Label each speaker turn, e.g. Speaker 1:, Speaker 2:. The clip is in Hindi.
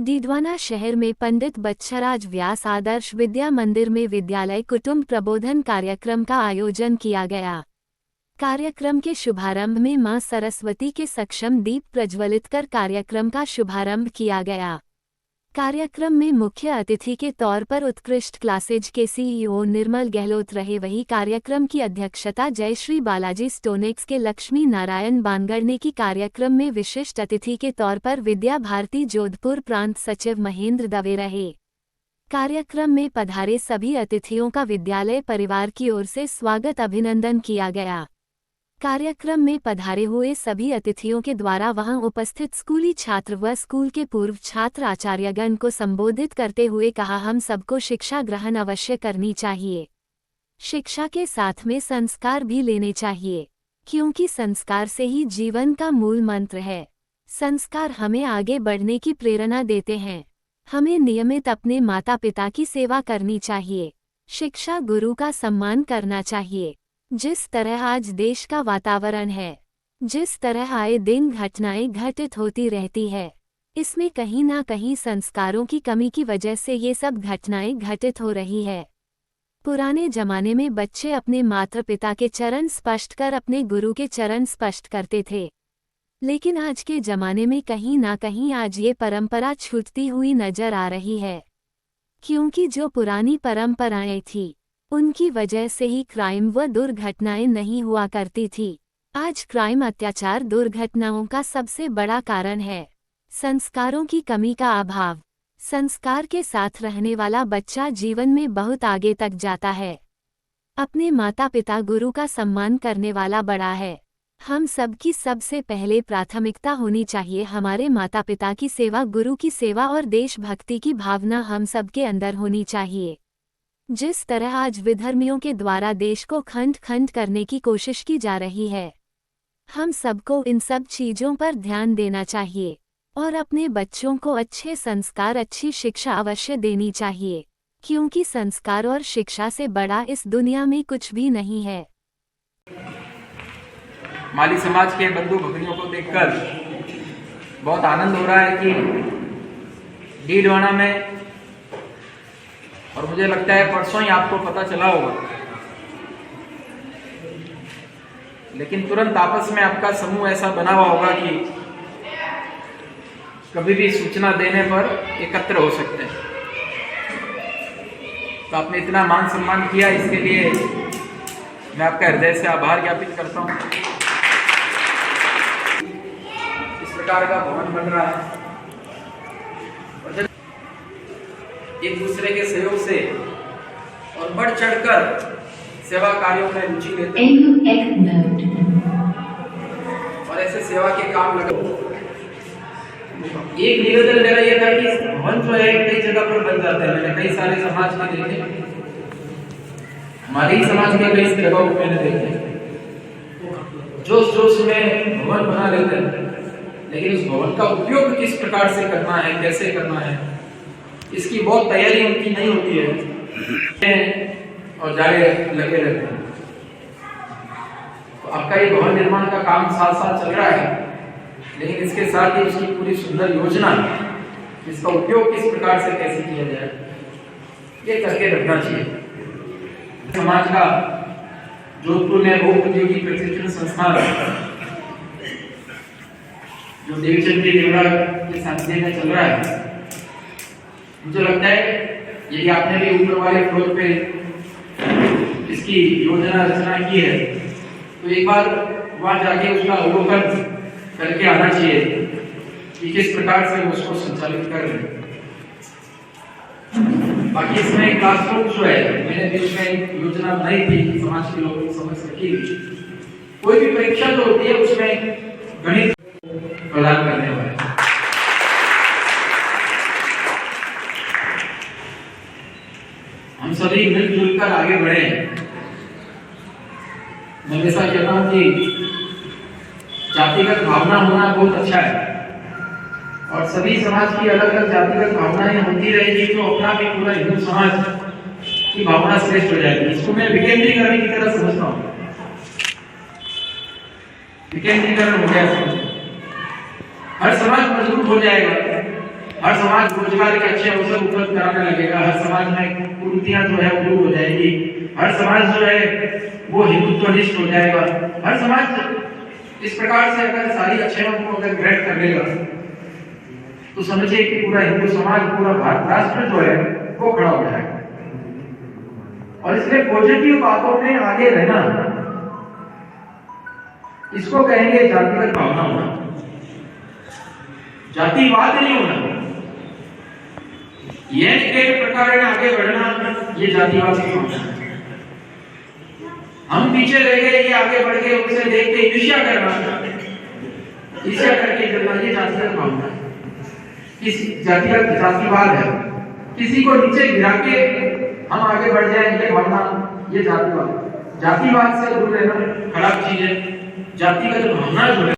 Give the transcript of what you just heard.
Speaker 1: डीडवाना शहर में पंडित बत्सराज व्यास आदर्श विद्या मंदिर में विद्यालय कुटुंब प्रबोधन कार्यक्रम का आयोजन किया गया। कार्यक्रम के शुभारंभ में मां सरस्वती के सक्षम दीप प्रज्वलित कर कार्यक्रम का शुभारंभ किया गया। कार्यक्रम में मुख्य अतिथि के तौर पर उत्कृष्ट क्लासेज के सीईओ निर्मल गहलोत रहे। वहीं कार्यक्रम की अध्यक्षता जयश्री बालाजी स्टोनेक्स के लक्ष्मी नारायण बानगढ़ ने की। कार्यक्रम में विशिष्ट अतिथि के तौर पर विद्या भारती जोधपुर प्रांत सचिव महेंद्र दवे रहे। कार्यक्रम में पधारे सभी अतिथियों का विद्यालय परिवार की ओर से स्वागत अभिनंदन किया गया। कार्यक्रम में पधारे हुए सभी अतिथियों के द्वारा वहां उपस्थित स्कूली छात्र व स्कूल के पूर्व छात्र आचार्यगण को संबोधित करते हुए कहा, हम सबको शिक्षा ग्रहण अवश्य करनी चाहिए। शिक्षा के साथ में संस्कार भी लेने चाहिए, क्योंकि संस्कार से ही जीवन का मूल मंत्र है। संस्कार हमें आगे बढ़ने की प्रेरणा देते हैं। हमें नियमित अपने माता पिता की सेवा करनी चाहिए। शिक्षा गुरु का सम्मान करना चाहिए। जिस तरह आज देश का वातावरण है, जिस तरह आए दिन घटनाएं घटित होती रहती है, इसमें कहीं ना कहीं संस्कारों की कमी की वजह से ये सब घटनाएं घटित हो रही है। पुराने जमाने में बच्चे अपने माता पिता के चरण स्पष्ट कर अपने गुरु के चरण स्पष्ट करते थे, लेकिन आज के जमाने में कहीं ना कहीं आज ये परंपरा छूटती हुई नजर आ रही है, क्योंकि जो पुरानी परंपराएं थी उनकी वजह से ही क्राइम व दुर्घटनाएं नहीं हुआ करती थी। आज क्राइम अत्याचार दुर्घटनाओं का सबसे बड़ा कारण है संस्कारों की कमी का अभाव। संस्कार के साथ रहने वाला बच्चा जीवन में बहुत आगे तक जाता है। अपने माता पिता गुरु का सम्मान करने वाला बड़ा है। हम सबकी सबसे पहले प्राथमिकता होनी चाहिए हमारे माता पिता की सेवा, गुरु की सेवा और देशभक्ति की भावना हम सबके अंदर होनी चाहिए। जिस तरह आज विधर्मियों के द्वारा देश को खंड खंड करने की कोशिश की जा रही है, हम सबको इन सब चीजों पर ध्यान देना चाहिए और अपने बच्चों को अच्छे संस्कार, अच्छी शिक्षा अवश्य देनी चाहिए, क्योंकि संस्कार और शिक्षा से बड़ा इस दुनिया में कुछ भी नहीं है।
Speaker 2: माली समाज के बंधु भगिनियों को देखकर बहुत आनंद हो रहा है कि डीडवाना में, और मुझे लगता है परसों ही आपको पता चला होगा, लेकिन तुरंत आपस में आपका समूह ऐसा बना हुआ होगा कि कभी भी सूचना देने पर एकत्र हो सकते हैं। तो आपने इतना मान सम्मान किया, इसके लिए मैं आपका हृदय से आभार ज्ञापित करता हूं। इस प्रकार का भवन बन रहा है और एक दूसरे के सहयोग से और बढ़ चढ़कर सेवा कार्यों में रुचि लेते हैं और ऐसे सेवा के काम लगे। एक निवेदन मेरा यह था कि भवन जो है कई जगह पर बन जाते हैं। मैंने कई सारे समाज में देखे, हमारे ही समाज में कई जगहों पर मैंने देखे, जोश जोश में भवन बना लेते हैं, लेकिन उस भवन का उपयोग किस प्रकार से करना है, कैसे करना है, इसकी बहुत तैयारी उनकी नहीं होती है और जारे लगे रहते हैं। तो आपका ये भवन निर्माण का काम साथ साथ चल रहा है, लेकिन इसके साथ ही उसकी पूरी सुंदर योजना, इसका उपयोग किस प्रकार से कैसे किया जाए, ये करके रखना चाहिए। समाज का जोधपुर में बहु उद्योगी प्रशिक्षण संस्थान जो देवचंद्री देवड़ा के सानिध्य में चल रहा है, मुझे लगता है यदि आपने भी ऊपर वाले फ्लोर पे इसकी योजना रचना की है तो एक बार वहां जाके उसका अवलोकन करके आना चाहिए कि किस प्रकार से उसको संचालित कर रहे हैं। बाकी इसमें क्लासरूम जो है, मैंने भी उसमें एक योजना बनाई थी समाज के लोगों को समझ सकी। कोई भी परीक्षा जो होती है उसमें गणित प्रदान करने वाले, हम सभी मिलजुल कर आगे बढ़े। मैं हमेशा कहता हूं कि जातिगत भावना होना बहुत अच्छा है और सभी समाज की अलग अलग जातिगत भावनाएं होती रहेगी तो अपना भी पूरा हिंदू समाज की भावना श्रेष्ठ हो जाएगी। इसको मैं विकेंद्रीकरण की तरह समझता हूं। विकेंद्रीकरण हो गया, हर समाज मजबूत हो जाएगा, हर समाज रोजगार के अच्छे अवसर उपलब्ध कराने लगेगा, हर समाज में कुरीतियां जो है दूर हो जाएंगी, हर समाज जो है वो हिंदुत्वनिष्ठ हो जाएगा। हर समाज इस प्रकार से अगर सारी अच्छाइयों को अगर ग्रहण कर लेगा तो समझिए कि पूरा हिंदू समाज, पूरा भारत राष्ट्र जो है वो खड़ा हो जाएगा। और इसलिए पॉजिटिव बातों में आगे रहना, इसको कहेंगे जातिगत भावना होना, जातिवाद नहीं होना। ये एक प्रकार आगे बढ़ना, ये जातिवाद की भावना है। हम पीछे रह गए, ये आगे बढ़ गए, उनसे देख के ईर्ष्या करना, ईर्ष्या करके चलना, ये जातिगत भावना है, जातिवाद है। किसी को नीचे गिरा के हम आगे बढ़ जाए, ये भावना, ये जातिवाद। जातिवाद से दूर रहना खराब चीज है। जातिगत भावना जो है